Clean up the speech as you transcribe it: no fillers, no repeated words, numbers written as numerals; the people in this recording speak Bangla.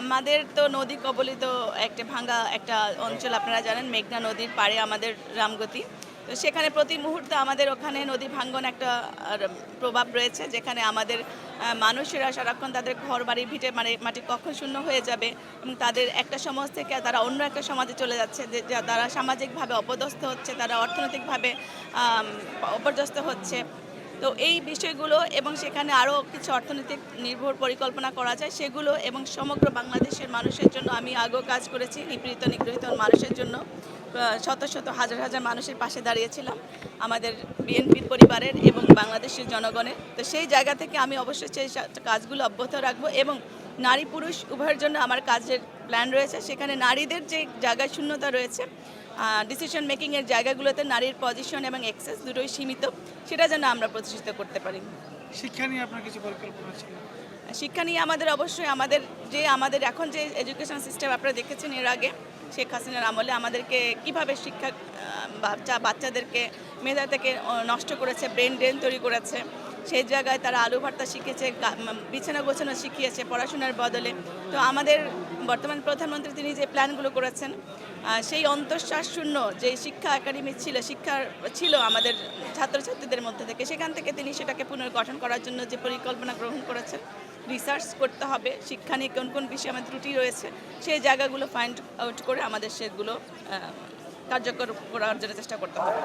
আমাদের তো নদী কবলিত একটা ভাঙ্গা একটা অঞ্চল, আপনারা জানেন মেঘনা নদীর পাড়ে আমাদের রামগতি। তো সেখানে প্রতি মুহূর্তে আমাদের ওখানে নদী ভাঙ্গন একটা প্রভাব রয়েছে, যেখানে আমাদের মানুষেরা সারাক্ষণ তাদের ঘর বাড়ি ভিটে মাটি কখন শূন্য হয়ে যাবে এবং তাদের একটা সমাজ থেকে তারা অন্য একটা সমাজে চলে যাচ্ছে, যে তারা সামাজিকভাবে অপদস্থ হচ্ছে, তারা অর্থনৈতিকভাবে অপর্যস্ত হচ্ছে। তো এই বিষয়গুলো এবং সেখানে আরও কিছু অর্থনৈতিক নির্ভর পরিকল্পনা করা যায় সেগুলো, এবং সমগ্র বাংলাদেশের মানুষের জন্য আমি আগেও কাজ করেছি নিপীড়িত নিগৃহীত মানুষের জন্য। শত শত হাজার হাজার মানুষের পাশে দাঁড়িয়েছিলাম আমাদের বিএনপির পরিবারের এবং বাংলাদেশের জনগণের। তো সেই জায়গা থেকে আমি অবশ্যই সেই কাজগুলো অব্যাহত রাখবো এবং নারী পুরুষ উভয়ের জন্য আমার কাজের প্ল্যান রয়েছে। সেখানে নারীদের যে জায়গায় শূন্যতা রয়েছে, ডিসিশন মেকিংয়ের জায়গাগুলোতে নারীর পজিশন এবং অ্যাক্সেস দুটোই সীমিত, সেটা যেন আমরা প্রতিষ্ঠিত করতে পারি। শিক্ষা নিয়ে আপনার কিছু পরিকল্পনা ছিল? শিক্ষা নিয়ে আমাদের অবশ্যই আমাদের এখন যে এডুকেশন সিস্টেম আপনারা দেখেছেন এর আগে শেখ হাসিনার আমলে আমাদেরকে কিভাবে শিক্ষা বাচ্চাদেরকে মেধা থেকে নষ্ট করেছে, ব্রেন ড্রেন তৈরি করেছে। সেই জায়গায় তারা আলু ভর্তা শিখেছে, বিছানা গোছানো শিখিয়েছে পড়াশোনার বদলে। তো আমাদের বর্তমান প্রধানমন্ত্রী তিনি যে প্ল্যানগুলো করেছেন, সেই অন্তঃশ্বাস শূন্য যে শিক্ষা একাডেমি ছিল আমাদের ছাত্রছাত্রীদের মধ্যে থেকে, সেখান থেকে তিনি সেটাকে পুনর্গঠন করার জন্য যে পরিকল্পনা গ্রহণ করেছেন, রিসার্চ করতে হবে শিক্ষা নিয়ে কোন কোন বিষয়ে আমাদের ত্রুটি রয়েছে, সেই জায়গাগুলো ফাইন্ড আউট করে আমাদের সেগুলো কার্যকর করার জন্য চেষ্টা করতে হবে।